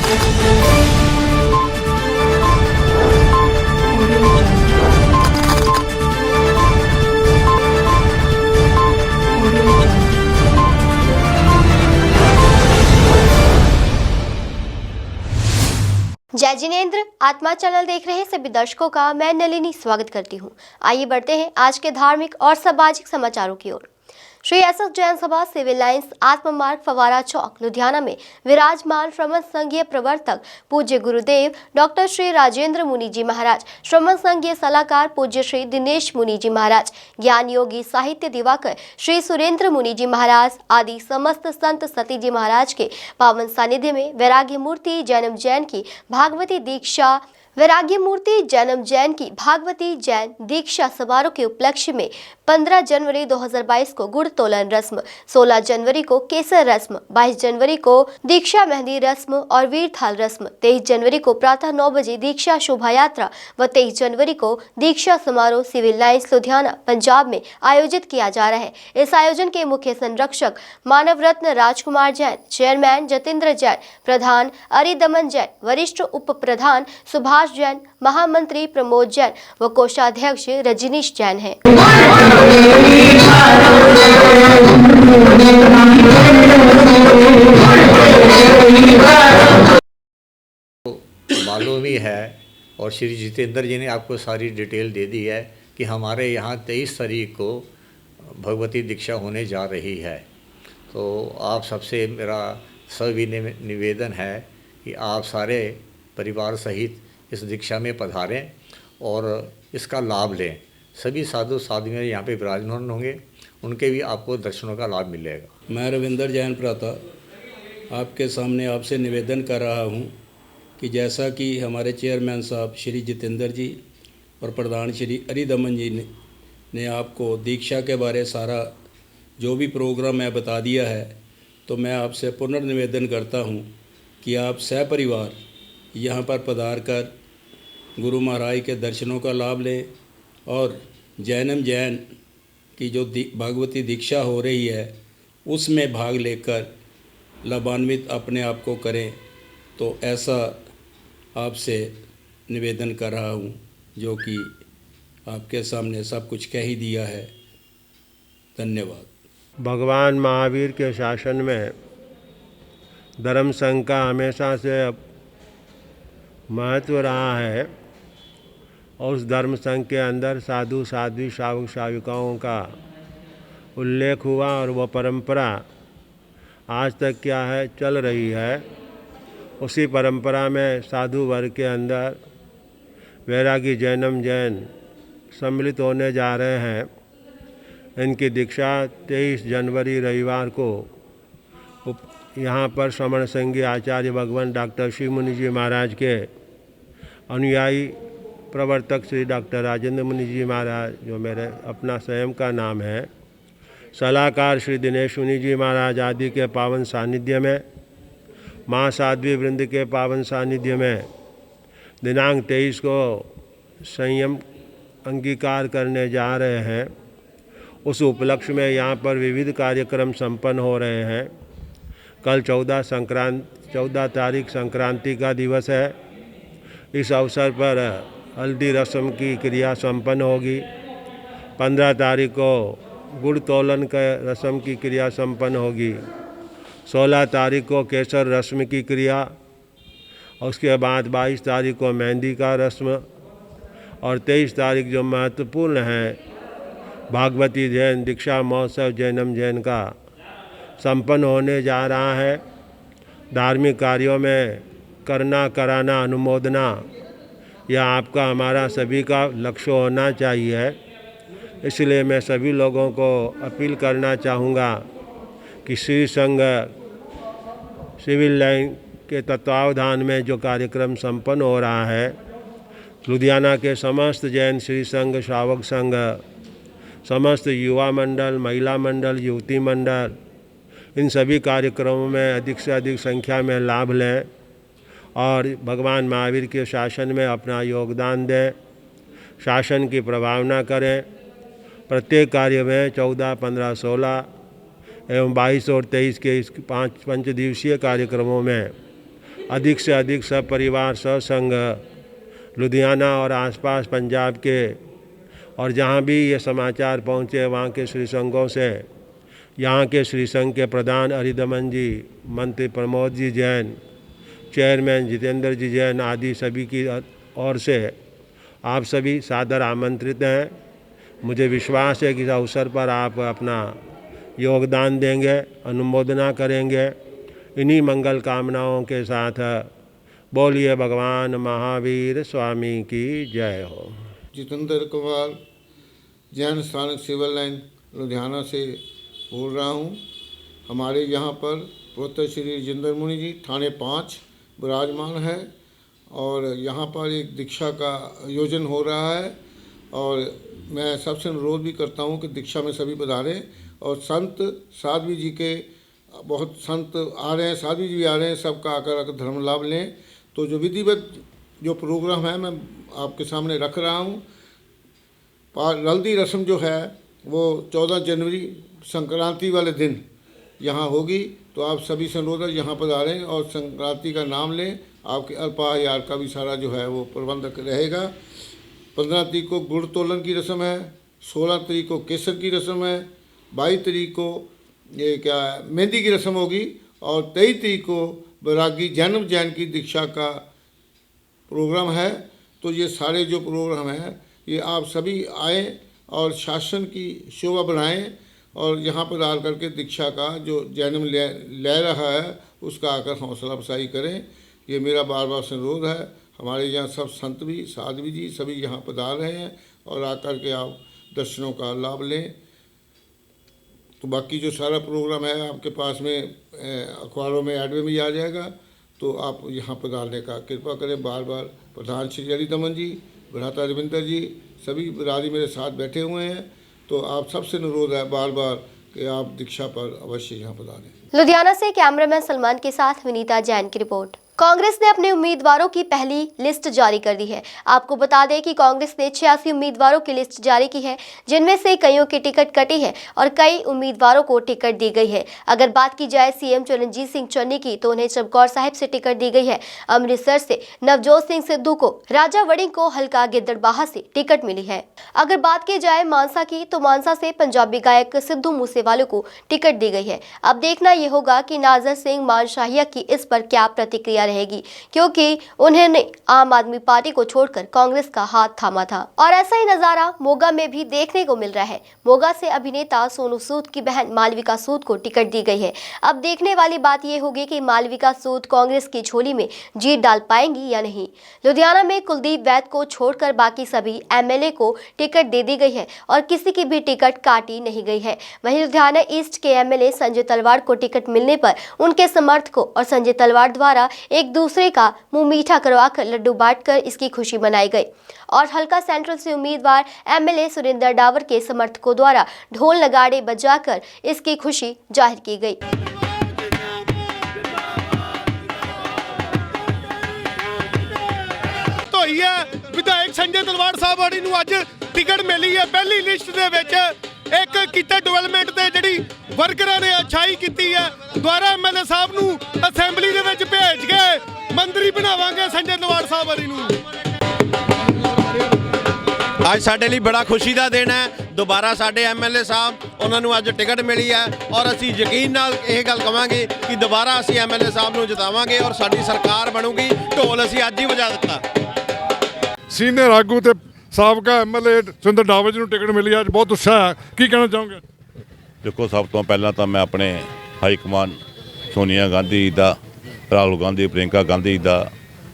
जय जिनेंद्र। आत्मा चैनल देख रहे सभी दर्शकों का मैं नलिनी स्वागत करती हूं। आइए बढ़ते हैं आज के धार्मिक और सामाजिक समाचारों की ओर। श्री एसएस जैन सभा सिविल लाइंस आत्म मार्ग फवारा चौक लुधियाना में विराजमान श्रमण संघीय प्रवर्तक पूज्य गुरुदेव डॉक्टर श्री राजेंद्र मुनि जी महाराज, श्रमण संघीय सलाहकार पूज्य श्री दिनेश मुनि जी महाराज, ज्ञान योगी साहित्य दिवाकर श्री सुरेंद्र मुनि जी महाराज आदि समस्त संत सती जी महाराज के पावन सानिध्य में वैराग्य मूर्ति जन्म जैन की भागवती दीक्षा समारोह के उपलक्ष्य में 15 जनवरी 2022 को गुड़ तोलन रस्म, 16 जनवरी को केसर रस्म, 22 जनवरी को दीक्षा मेहंदी रस्म और वीर थाल रस्म, 23 जनवरी को प्रातः 9 बजे दीक्षा शोभा यात्रा व 23 जनवरी को दीक्षा समारोह सिविल लाइंस लुधियाना पंजाब में आयोजित किया जा रहा है। इस आयोजन के मुख्य संरक्षक मानव रत्न राजकुमार जैन, चेयरमैन जतेंद्र जैन, प्रधान अरिदमन जैन, वरिष्ठ उप प्रधान सुभाष जैन, महामंत्री प्रमोद जैन व कोषाध्यक्ष रजनीश जैन है। मालूम ही है और श्री जितेंद्र जी ने आपको सारी डिटेल दे दी है कि हमारे यहाँ 23 तारीख को भगवती दीक्षा होने जा रही है। तो आप सबसे मेरा सविनय निवेदन है कि आप सारे परिवार सहित इस दीक्षा में पधारें और इसका लाभ लें। सभी साधु साधुएँ यहाँ पे विराजमान होंगे, उनके भी आपको दर्शनों का लाभ मिलेगा। मैं रविंदर जैन प्राता आपके सामने आपसे निवेदन कर रहा हूँ कि जैसा कि हमारे चेयरमैन साहब श्री जितेंद्र जी और प्रधान श्री अरिदमन जी ने आपको दीक्षा के बारे सारा जो भी प्रोग्राम है बता दिया है, तो मैं आपसे पुनर्निवेदन करता हूँ कि आप सहपरिवार यहाँ पर पधार कर गुरु महाराज के दर्शनों का लाभ लें और जैनम जैन की जो भागवती दीक्षा हो रही है उसमें भाग लेकर लाभान्वित अपने आप को करें। तो ऐसा आपसे निवेदन कर रहा हूँ, जो कि आपके सामने सब कुछ कह ही दिया है। धन्यवाद। भगवान महावीर के शासन में धर्म संघ का हमेशा से महत्व रहा है और उस धर्म संघ के अंदर साधु साध्वी श्रावक श्राविकाओं का उल्लेख हुआ और वह परंपरा आज तक क्या है चल रही है। उसी परंपरा में साधु वर्ग के अंदर वैरागी जैनम जैन सम्मिलित होने जा रहे हैं। इनकी दीक्षा 23 जनवरी रविवार को यहाँ पर श्रमण संघीय आचार्य भगवान डॉक्टर श्री मुनि जी महाराज के अनुयायी प्रवर्तक श्री डॉक्टर राजेंद्र मुनि जी महाराज, जो मेरे अपना स्वयं का नाम है, सलाहकार श्री दिनेश मुनि जी महाराज आदि के पावन सानिध्य में, माँ साध्वी वृंद के पावन सानिध्य में दिनांक 23 को संयम अंगीकार करने जा रहे हैं। उस उपलक्ष्य में यहाँ पर विविध कार्यक्रम संपन्न हो रहे हैं। कल 14 तारीख संक्रांति का दिवस है। इस अवसर पर हल्दी रस्म की क्रिया संपन्न होगी। 15 तारीख को गुड़ तोलन का रस्म की क्रिया संपन्न होगी। 16 तारीख को केसर रस्म की क्रिया, और उसके बाद 22 तारीख को मेहंदी का रस्म, और 23 तारीख जो महत्वपूर्ण है भागवती जैन दीक्षा महोत्सव जैनम जैन का संपन्न होने जा रहा है। धार्मिक कार्यों में करना कराना अनुमोदना यह आपका हमारा सभी का लक्ष्य होना चाहिए। इसलिए मैं सभी लोगों को अपील करना चाहूँगा कि श्री संघ सिविल लाइन के तत्वावधान में जो कार्यक्रम संपन्न हो रहा है, लुधियाना के समस्त जैन श्री संघ श्रावक संघ, समस्त युवा मंडल, महिला मंडल, युवती मंडल, इन सभी कार्यक्रमों में अधिक से अधिक संख्या में लाभ लें और भगवान महावीर के शासन में अपना योगदान दें, शासन की प्रभावना करें। प्रत्येक कार्य में 14, 15, 16 एवं 22 और 23 के इस 5 दिवसीय कार्यक्रमों में अधिक से अधिक सब परिवार सत्संग लुधियाना और आसपास पंजाब के और जहाँ भी ये समाचार पहुँचे वहाँ के श्री संघों से, यहाँ के श्री संघ के प्रधान हरिदमन जी, मंत्री प्रमोद जी जैन, चेयरमैन जितेंद्र जी जैन आदि सभी की ओर से आप सभी सादर आमंत्रित हैं। मुझे विश्वास है कि इस अवसर पर आप अपना योगदान देंगे, अनुमोदना करेंगे। इन्हीं मंगल कामनाओं के साथ बोलिए भगवान महावीर स्वामी की जय हो। जितेंद्र कुमार, जैन स्थानक सिविल लाइन लुधियाना से बोल रहा हूँ। हमारे यहाँ पर पवित्र श्री जितेंद्र मुनि जी थाने 5 विराजमान है और यहाँ पर एक दीक्षा का आयोजन हो रहा है और मैं सबसे अनुरोध भी करता हूँ कि दीक्षा में सभी पधारें और संत साध्वी जी के बहुत संत आ रहे हैं, साध्वी जी भी आ रहे हैं, सबका आकर धर्म लाभ लें। तो जो विधिवत जो प्रोग्राम है मैं आपके सामने रख रहा हूँ। हल्दी रस्म जो है वो 14 जनवरी संक्रांति वाले दिन यहाँ होगी, तो आप सभी से अनुरोध है यहाँ पधारें और संक्रांति का नाम लें। आपके अल्पाहार का भी सारा जो है वो प्रबंध रहेगा। 15 तारीख को गुड़ तोलन की रस्म है, 16 तारीख को केसर की रस्म है, 22 तारीख को ये क्या मेहंदी की रस्म होगी और 23 तारीख को बैरागी जैनब जैन की दीक्षा का प्रोग्राम है। तो ये सारे जो प्रोग्राम हैं ये आप सभी आएँ और शासन की शोभा बढ़ाएं और यहाँ पर आ करके दीक्षा का जो जन्म ले रहा है उसका आकर हौसला अफजाई करें। ये मेरा बार बार से अनुरोध है। हमारे यहाँ सब संत भी, साध्वी जी सभी यहाँ पधार रहे हैं और आकर के आप दर्शनों का लाभ लें। तो बाकी जो सारा प्रोग्राम है आपके पास में अखबारों में एड में भी आ जाएगा, तो आप यहाँ पधारने का कृपा करें। बार बार प्रधान श्री हरिदमन जी, भ्राता रविंदर जी सभी बिरादरी मेरे साथ बैठे हुए हैं, तो आप सबसे अनुरोध है बार बार कि आप दीक्षा पर अवश्य यहाँ पधारें। लुधियाना से कैमरामैन सलमान के साथ विनीता जैन की रिपोर्ट। कांग्रेस ने अपने उम्मीदवारों की पहली लिस्ट जारी कर दी है। आपको बता दें कि कांग्रेस ने 86 उम्मीदवारों की लिस्ट जारी की है, जिनमें से कईयों की टिकट कटी है और कई उम्मीदवारों को टिकट दी गई है। अगर बात की जाए सीएम चरणजीत सिंह चन्नी की, तो उन्हें चमकौर साहिब से टिकट दी गई है। अमृतसर से नवजोत सिंह सिद्धू को, राजा वड़िंग को हल्का गिद्दड़बाहा से टिकट मिली है। अगर बात की जाए मानसा की, तो मानसा से पंजाबी गायक सिद्धू मूसेवाले को टिकट दी गई है। अब देखना यह होगा कि नाजर सिंह मानशाहिया की इस पर क्या प्रतिक्रिया रहेगी, क्योंकि उन्होंने आम आदमी पार्टी को छोड़कर कांग्रेस का हाथ थामा था। और ऐसा ही नजारा मोगा में भी देखने को मिल रहा है। मोगा से अभिनेता सोनू सूद की बहन मालविका सूद को टिकट दी गई है। अब देखने वाली बात यह होगी कि मालविका सूद कांग्रेस की झोली में जीत डाल पाएंगी या नहीं। लुधियाना में कुलदीप वैद को छोड़कर बाकी सभी एमएलए को टिकट दे दी गई है और किसी की भी टिकट काटी नहीं गई है। वहीं लुधियाना ईस्ट के एमएलए संजय तलवार को टिकट मिलने पर उनके समर्थकों और संजय तलवार द्वारा एक दूसरे का मुंह मीठा करवाकर लड्डू बांटकर इसकी खुशी मनाई गई। और हल्का सेंट्रल से उम्मीदवार एमएलए सुरेंद्र डावर के समर्थकों द्वारा ढोल नगाड़े बजाकर इसकी खुशी जाहिर की गई। तो विधायक संजय तलवार साहब वाली ਨੂੰ ਅੱਜ ਟਿਕਟ ਮਿਲੀ ਹੈ। ਪਹਿਲੀ ਲਿਸਟ ਦੇ ਵਿੱਚ ਇੱਕ ਕੀਤਾ ਡਿਵੈਲਪਮੈਂਟ ਤੇ ਜਿਹੜੀ ਵਰਕਰਾਂ ਨੇ ਅਛਾਈ ਕੀਤੀ ਹੈ। ਦੁਆਰਾ ਐਮਐਲਏ ਸਾਹਿਬ ਨੂੰ ਅਸੈਂਬਲੀ ਦੇ ਵਿੱਚ ਭੇਜ ਕੇ ਮੰਤਰੀ ਬਣਾਵਾਂਗੇ ਸੰਜੇ ਤਲਵਾਰ ਸਾਹਿਬ ਵਾਲੀ ਨੂੰ। ਅੱਜ ਸਾਡੇ ਲਈ ਬੜਾ ਖੁਸ਼ੀ ਦਾ ਦਿਨ ਹੈ। ਦੁਬਾਰਾ ਸਾਡੇ ਐਮਐਲਏ ਸਾਹਿਬ ਉਹਨਾਂ ਨੂੰ ਅੱਜ ਟਿਕਟ ਮਿਲੀ ਹੈ ਔਰ ਅਸੀਂ ਯਕੀਨ ਨਾਲ ਇਹ ਗੱਲ ਕਵਾਂਗੇ ਕਿ ਦੁਬਾਰਾ ਅਸੀਂ ਐਮਐਲਏ ਸਾਹਿਬ ਨੂੰ ਜਿਤਾਵਾਂਗੇ ਔਰ ਸਾਡੀ ਸਰਕਾਰ ਬਣੂਗੀ। ਢੋਲ ਅਸੀਂ ਅੱਜ ਹੀ ਵਜਾ ਦਿੱਤਾ। ਸੀਨੀਅਰ ਆਗੂ ਤੇ ਸਾਬਕਾ ਐਮਐਲਏ ਸੁਰਿੰਦਰ ਡਾਵਰ ਜੀ ਨੂੰ ਟਿਕਟ ਮਿਲੀ ਅੱਜ ਬਹੁਤ ਉਤਸ਼ਾਹ ਹੈ, ਕੀ ਕਹਿਣਾ ਚਾਹੋਗੇ? ਦੇਖੋ, ਸਭ ਤੋਂ ਪਹਿਲਾਂ ਤਾਂ ਮੈਂ ਆਪਣੇ ਹਾਈ ਕਮਾਨ ਸੋਨੀਆ ਗਾਂਧੀ ਦਾ, ਰਾਹੁਲ ਗਾਂਧੀ, ਪ੍ਰਿੰਕਾ ਗਾਂਧੀ ਦਾ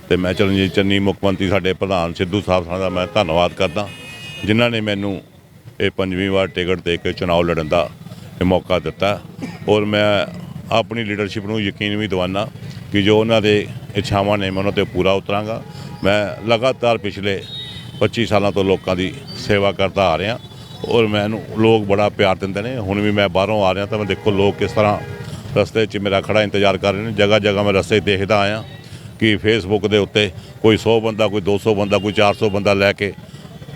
ਤੇ ਮੈਂ ਚਰਨਜੀਤ ਚੰਨੀ ਮੁੱਖ ਮੰਤਰੀ ਸਾਡੇ ਪ੍ਰਧਾਨ ਸਿੱਧੂ ਸਾਹਿਬ ਦਾ ਮੈਂ ਧੰਨਵਾਦ ਕਰਦਾ, ਜਿਨ੍ਹਾਂ ਨੇ ਮੈਨੂੰ ਇਹ 5ਵੀਂ ਵਾਰ ਟਿਕਟ ਦੇ ਕੇ ਚੁਣਾਵ ਲੜਨ ਦਾ ਮੌਕਾ ਦਿੱਤਾ। ਔਰ ਮੈਂ ਆਪਣੀ ਲੀਡਰਸ਼ਿਪ ਨੂੰ ਯਕੀਨ ਵੀ ਦਿਵਾਨਾ ਕਿ ਜੋ ਉਹਨਾਂ ਦੇ ਇੱਛਾਵਾਂ ਨੇ ਮੈਂ ਉਹਨਾਂ 'ਤੇ ਪੂਰਾ ਉਤਰਾਂਗਾ। ਮੈਂ ਲਗਾਤਾਰ ਪਿਛਲੇ 25 ਸਾਲਾਂ ਤੋਂ ਲੋਕਾਂ ਦੀ ਸੇਵਾ ਕਰਦਾ ਆ ਰਿਹਾ ਔਰ ਮੈਨੂੰ ਲੋਕ ਬੜਾ ਪਿਆਰ ਦਿੰਦੇ ਨੇ। ਹੁਣ ਵੀ ਮੈਂ ਬਾਹਰੋਂ ਆ ਰਿਹਾ ਤਾਂ ਮੈਂ ਦੇਖੋ ਲੋਕ ਕਿਸ ਤਰ੍ਹਾਂ ਰਸਤੇ 'ਚ ਮੇਰਾ ਖੜਾ ਇੰਤਜ਼ਾਰ ਕਰ ਰਹੇ ਨੇ। ਜਗ੍ਹਾ ਜਗ੍ਹਾ ਮੈਂ ਰਸਤੇ ਦੇਖਦਾ ਆਇਆ ਕਿ ਫੇਸਬੁੱਕ ਦੇ ਉੱਤੇ ਕੋਈ 100 ਬੰਦਾ, ਕੋਈ 200 ਬੰਦਾ, ਕੋਈ 400 ਬੰਦਾ ਲੈ ਕੇ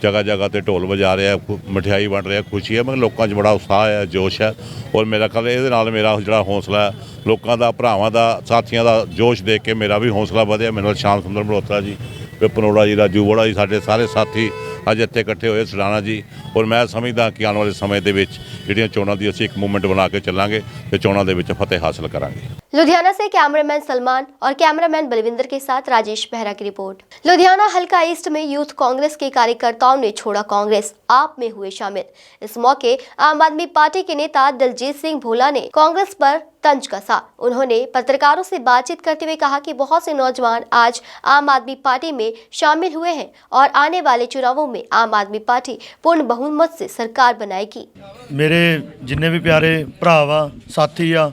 ਜਗ੍ਹਾ ਜਗ੍ਹਾ ਤੇ ਢੋਲ ਵਜਾ ਰਿਹਾ, ਮਠਿਆਈ ਵੰਡ ਰਿਹਾ, ਖੁਸ਼ੀ ਹੈ। ਮਗਰ ਲੋਕਾਂ 'ਚ ਬੜਾ ਉਤਸ਼ਾਹ ਹੈ, ਜੋਸ਼ ਹੈ। ਔਰ ਮੇਰਾ ਖਿਆਲ ਇਹਦੇ ਨਾਲ ਮੇਰਾ ਜਿਹੜਾ ਹੌਸਲਾ ਹੈ, ਲੋਕਾਂ ਦਾ, ਭਰਾਵਾਂ ਦਾ, ਸਾਥੀਆਂ ਦਾ ਜੋਸ਼ ਦੇਖ ਕੇ ਮੇਰਾ ਵੀ ਹੌਸਲਾ ਵਧਿਆ। ਮੇਰੇ ਨਾਲ ਸ਼ਾਮ ਸੁੰਦਰ ਮਲਹੋਤਰਾ ਜੀ, ਵਿਪਨ ਅਰੋੜਾ ਜੀ, ਰਾਜੂ ਬੋੜਾ ਜੀ, ਸਾਡੇ ਸਾਰੇ ਸਾਥੀ ਅੱਜ ਇੱਥੇ ਇਕੱਠੇ ਹੋਏ, ਸਲਾਣਾ ਜੀ। ਔਰ ਮੈਂ ਸਮਝਦਾ ਕਿ ਆਉਣ ਵਾਲੇ ਸਮੇਂ ਦੇ ਵਿੱਚ ਜਿਹੜੀਆਂ ਚੋਣਾਂ ਦੀ ਅਸੀਂ ਇੱਕ ਮੂਵਮੈਂਟ ਬਣਾ ਕੇ ਚੱਲਾਂਗੇ ਤੇ ਚੋਣਾਂ ਦੇ ਵਿੱਚ ਫਤਿਹ ਹਾਸਲ करांगे। लुधियाना से कैमरामैन सलमान और कैमरामैन बलविंदर के साथ राजेश बेहरा की रिपोर्ट। लुधियाना हल्का ईस्ट में यूथ कांग्रेस के कार्यकर्ताओं ने छोड़ा कांग्रेस, आप में हुए शामिल। इस मौके आम आदमी पार्टी के नेता दलजीत सिंह भोला ने कांग्रेस पर तंज कसा। उन्होंने पत्रकारों से बातचीत करते हुए कहा कि बहुत से नौजवान आज आम आदमी पार्टी में शामिल हुए हैं और आने वाले चुनावों में आम आदमी पार्टी पूर्ण बहुमत से सरकार बनाएगी। मेरे जिन्ने भी प्यारे भरा वा साथी आ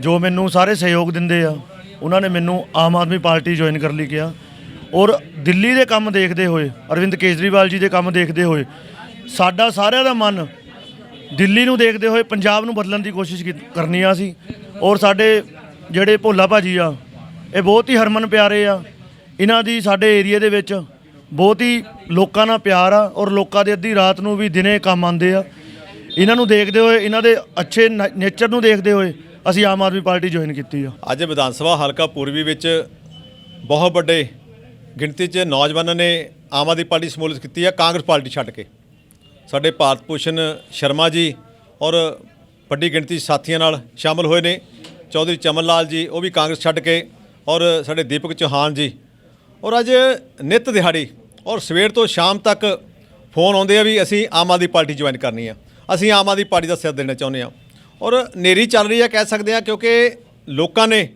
जो मैनू सारे सहयोग दिंदे आ, उन्होंने मैनू आम आदमी पार्टी ज्वाइन कर ली किया। और दिल्ली के काम देखते हुए, अरविंद केजरीवाल जी के काम देखते हुए, साडा सारिਆਂ ਦਾ मन दिल्ली ਨੂੰ देखते हुए पंजाब ਨੂੰ बदलਣ ਦੀ कोशिश करनी आ सी। और साडे ਜਿਹੜੇ ਭੋਲਾ ਭਾਜੀ ਆ, ਇਹ बहुत ही हरमन प्यारे आ। ਇਹਨਾਂ ਦੀ ਸਾਡੇ ਏਰੀਏ ਦੇ ਵਿੱਚ ਬਹੁਤ ਹੀ ਲੋਕਾਂ ਨਾਲ ਪਿਆਰ ਆ ਔਰ ਲੋਕਾਂ ਦੇ ਅੱਧੀ ਰਾਤ ਨੂੰ ਵੀ ਦਿਨੇ ਕੰਮ ਆਉਂਦੇ ਆ। ਇਹਨਾਂ ਨੂੰ ਦੇਖਦੇ ਹੋਏ, ਇਹਨਾਂ ਦੇ ਅੱਛੇ ਨੇਚਰ ਨੂੰ ਦੇਖਦੇ ਹੋਏ ਅਸੀਂ ਆਮ ਆਦਮੀ ਪਾਰਟੀ ਜੁਆਇਨ ਕੀਤੀ ਆ। ਅੱਜ ਵਿਧਾਨ ਸਭਾ ਹਲਕਾ ਪੂਰਬੀ ਵਿੱਚ ਬਹੁਤ ਵੱਡੇ ਗਿਣਤੀ 'ਚ ਨੌਜਵਾਨਾਂ ਨੇ ਆਮ ਆਦਮੀ ਪਾਰਟੀ ਸ਼ਮੂਲੀਅਤ ਕੀਤੀ ਹੈ, ਕਾਂਗਰਸ ਪਾਰਟੀ ਛੱਡ ਕੇ। ਸਾਡੇ ਭਾਰਤ ਭੂਸ਼ਣ ਸ਼ਰਮਾ ਜੀ ਔਰ ਵੱਡੀ ਗਿਣਤੀ ਸਾਥੀਆਂ ਨਾਲ ਸ਼ਾਮਲ ਹੋਏ ਨੇ। ਚੌਧਰੀ ਚਮਨ ਲਾਲ ਜੀ, ਉਹ ਵੀ ਕਾਂਗਰਸ ਛੱਡ ਕੇ, ਔਰ ਸਾਡੇ ਦੀਪਕ ਚੌਹਾਨ ਜੀ। ਔਰ ਅੱਜ ਨਿੱਤ ਦਿਹਾੜੀ ਔਰ ਸਵੇਰ ਤੋਂ ਸ਼ਾਮ ਤੱਕ ਫੋਨ ਆਉਂਦੇ ਆ ਵੀ ਅਸੀਂ ਆਮ ਆਦਮੀ ਪਾਰਟੀ ਜੁਆਇਨ ਕਰਨੀ ਆ, ਅਸੀਂ ਆਮ ਆਦਮੀ ਪਾਰਟੀ ਦਾ ਸਾਥ ਦੇਣਾ ਚਾਹੁੰਦੇ ਹਾਂ। ਔਰ ਹਨੇਰੀ ਚੱਲ ਰਹੀ ਹੈ ਕਹਿ ਸਕਦੇ ਹਾਂ, ਕਿਉਂਕਿ ਲੋਕਾਂ ਨੇ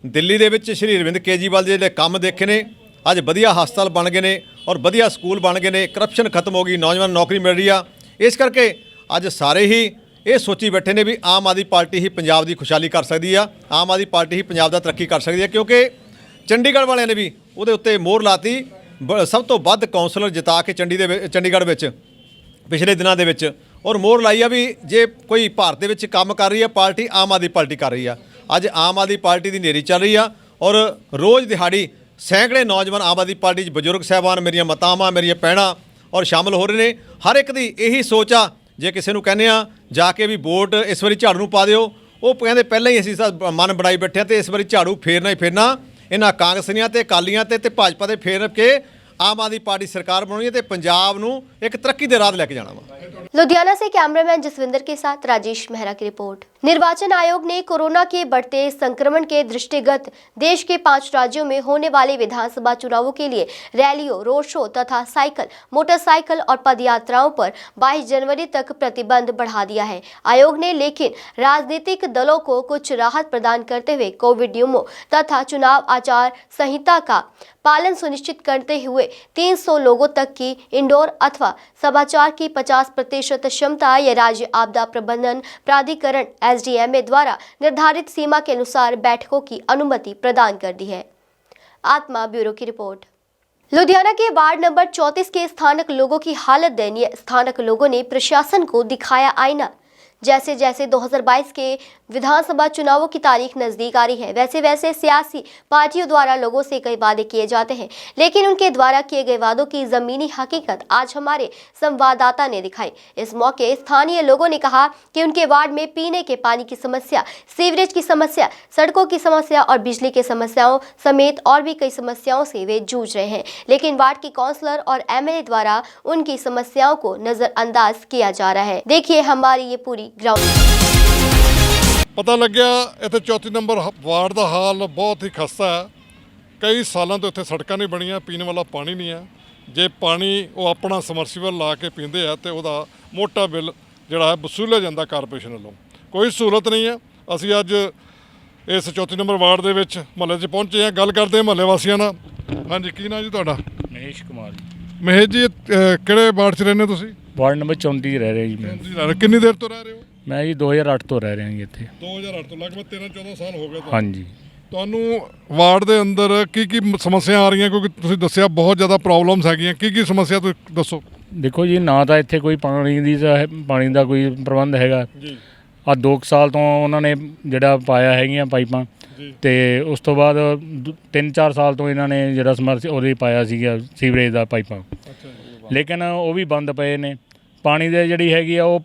ਦਿੱਲੀ ਦੇ ਵਿੱਚ ਸ਼੍ਰੀ ਅਰਵਿੰਦ ਕੇਜਰੀਵਾਲ ਦੇ ਜਿਹੜੇ ਕੰਮ ਦੇਖੇ ਨੇ। ਅੱਜ ਵਧੀਆ ਹਸਪਤਾਲ ਬਣ ਗਏ ਨੇ ਔਰ ਵਧੀਆ ਸਕੂਲ ਬਣ ਗਏ ਨੇ, ਕਰਪਸ਼ਨ ਖਤਮ ਹੋ ਗਈ, ਨੌਜਵਾਨ ਨੌਕਰੀ ਮਿਲ ਰਹੀ ਆ। ਇਸ ਕਰਕੇ ਅੱਜ ਸਾਰੇ ਹੀ ਇਹ ਸੋਚੀ ਬੈਠੇ ਨੇ ਵੀ ਆਮ ਆਦਮੀ ਪਾਰਟੀ ਹੀ ਪੰਜਾਬ ਦੀ ਖੁਸ਼ਹਾਲੀ ਕਰ ਸਕਦੀ ਆ, ਆਮ ਆਦਮੀ ਪਾਰਟੀ ਹੀ ਪੰਜਾਬ ਦਾ ਤਰੱਕੀ ਕਰ ਸਕਦੀ ਆ। ਕਿਉਂਕਿ ਚੰਡੀਗੜ੍ਹ ਵਾਲਿਆਂ ਨੇ ਵੀ ਉਹਦੇ ਉੱਤੇ ਮੋਹਰ ਲਾਤੀ। ਸਭ ਤੋਂ ਵੱਧ ਕੌਂਸਲਰ ਜਿਤਾ ਕੇ ਚੰਡੀਗੜ੍ਹ ਵਿੱਚ ਪਿਛਲੇ ਦਿਨਾਂ ਦੇ ਵਿੱਚ, ਔਰ ਮੋਹਰ ਲਾਈ ਆ ਵੀ ਜੇ ਕੋਈ ਭਾਰਤ ਦੇ ਵਿੱਚ ਕੰਮ ਕਰ ਰਹੀ ਆ ਪਾਰਟੀ, ਆਮ ਆਦਮੀ ਪਾਰਟੀ ਕਰ ਰਹੀ ਆ। ਅੱਜ ਆਮ ਆਦਮੀ ਪਾਰਟੀ ਦੀ ਹਨੇਰੀ ਚੱਲ ਰਹੀ ਆ ਔਰ ਰੋਜ਼ ਦਿਹਾੜੀ ਸੈਂਕੜੇ ਨੌਜਵਾਨ ਆਮ ਆਦਮੀ ਪਾਰਟੀ 'ਚ, ਬਜ਼ੁਰਗ ਸਾਹਿਬਾਨ, ਮੇਰੀਆਂ ਮਾਤਾਵਾਂ, ਮੇਰੀਆਂ ਭੈਣਾਂ ਔਰ ਸ਼ਾਮਲ ਹੋ ਰਹੇ ਨੇ। ਹਰ ਇੱਕ ਦੀ ਇਹੀ ਸੋਚ ਆ, ਜੇ ਕਿਸੇ ਨੂੰ ਕਹਿੰਦੇ ਆ ਜਾ ਕੇ ਵੀ ਵੋਟ ਇਸ ਵਾਰੀ ਝਾੜੂ ਨੂੰ ਪਾ ਦਿਓ, ਉਹ ਕਹਿੰਦੇ ਪਹਿਲਾਂ ਹੀ ਅਸੀਂ ਮਨ ਬਣਾਈ ਬੈਠੇ ਤੇ ਇਸ ਵਾਰੀ ਝਾੜੂ ਫੇਰਨਾ ਹੀ ਫੇਰਨਾ। ਇਹਨਾਂ ਕਾਂਗਰਸੀਆਂ ਤੇ ਅਕਾਲੀਆਂ ਤੇ ਭਾਜਪਾ ਦੇ ਫੇਰ ਕੇ ਆਮ ਆਦਮੀ ਪਾर्टी सरकार बनानी है तो पंजाब नूं एक तरक्की दे राह लैके जाना वा। लुधियाना से कैमरामैन जसविंदर के साथ राजेश मेहरा की रिपोर्ट। निर्वाचन आयोग ने कोरोना के बढ़ते संक्रमण के दृष्टिगत देश के 5 राज्यों में होने वाले विधानसभा चुनावों के लिए रैलियों, रोड शो तथा साइकिल, मोटरसाइकिल और पदयात्राओं पर 22 जनवरी तक प्रतिबंध बढ़ा दिया है। आयोग ने लेकिन राजनीतिक दलों को कुछ राहत प्रदान करते हुए कोविड नियमों तथा चुनाव आचार संहिता का पालन सुनिश्चित करते हुए 300 लोगों तक की इंडोर अथवा सभाचार की 50% क्षमता या राज्य आपदा प्रबंधन प्राधिकरण SDMA द्वारा निर्धारित सीमा के अनुसार बैठकों की अनुमति प्रदान कर दी है। आत्मा ब्यूरो की रिपोर्ट। लुधियाना के वार्ड नंबर 34 के स्थानिक लोगों की हालत दयनीय। स्थानिक लोगों ने प्रशासन को दिखाया आईना। जैसे जैसे 2022 के विधानसभा चुनावों की तारीख नज़दीक आ रही है, वैसे वैसे सियासी पार्टियों द्वारा लोगों से कई वादे किए जाते हैं, लेकिन उनके द्वारा किए गए वादों की ज़मीनी हकीकत आज हमारे संवाददाता ने दिखाई। इस मौके स्थानीय लोगों ने कहा कि उनके वार्ड में पीने के पानी की समस्या, सीवरेज की समस्या, सड़कों की समस्या और बिजली की समस्याओं समेत और भी कई समस्याओं से वे जूझ रहे हैं, लेकिन वार्ड के काउंसलर और MLA द्वारा उनकी समस्याओं को नज़रअंदाज किया जा रहा है। देखिए हमारी ये पूरी पता लग्या इत्थे 34 नंबर वार्ड का हाल बहुत ही खस्ता है। कई सालों तो इत्थे सड़कां नहीं बनिया, पीने वाला पानी नहीं है। जे पानी वो अपना समरसीबल ला के पींदे है तो वह मोटा बिल जिहड़ा है वसूलिया जाता कारपोरेशन वालों, कोई सहूलत नहीं है। असीं अज इस 34 नंबर वार्ड दे विच महल्ले 'च पहुंचे हैं, गल करते हैं महल्ले वासियों नाल। हाँ जी, की नाम जी तुहाडा? महेश कुमार जी। महेश जी, किहड़े वार्ड 'च रहंदे तुसीं? वार्ड नंबर 34 रह रहे जी मैं। कितनी देर तो रह रहे हो? मैं जी 2008 तो रह रहा जी इत्थे। 2008 तो लगभग 13-14 साल हो गए। हाँ जी। ਤੁਹਾਨੂੰ ਵਾਰਡ ਦੇ ਅੰਦਰ ਕੀ ਸਮੱਸਿਆ ਆ ਰਹੀਆਂ, ਕਿਉਂਕਿ ਤੁਸੀਂ ਦੱਸਿਆ ਬਹੁਤ ਜ਼ਿਆਦਾ ਪ੍ਰੋਬਲਮਸ ਹੈਗੀਆਂ, ਕੀ ਸਮੱਸਿਆ ਤੁਸੀਂ ਦੱਸੋ। ਦੇਖੋ ਜੀ, ਨਾ ਤਾਂ ਇੱਥੇ ਕੋਈ ਪਾਣੀ ਦਾ ਕੋਈ ਪ੍ਰਬੰਧ ਹੈਗਾ ਜੀ। ਆ 2 ਸਾਲ ਤੋਂ ਉਹਨਾਂ ਨੇ ਜਿਹੜਾ ਪਾਇਆ ਹੈਗੀਆਂ ਪਾਈਪਾਂ, ਤੇ ਉਸ ਤੋਂ ਬਾਅਦ 3-4 ਸਾਲ ਤੋਂ ਇਹਨਾਂ ਨੇ ਜਿਹੜਾ ਉਹਦੇ ਪਾਇਆ ਸੀਗਾ ਸੀਵਰੇਜ ਦਾ ਪਾਈਪਾਂ। ਲੇਕਿਨ ਉਹ ਵੀ ਬੰਦ ਪਏ ਨੇ। ਪਾਣੀ ਦੇ ਜਿਹੜੀ ਹੈਗੀ ਆ ਉਹ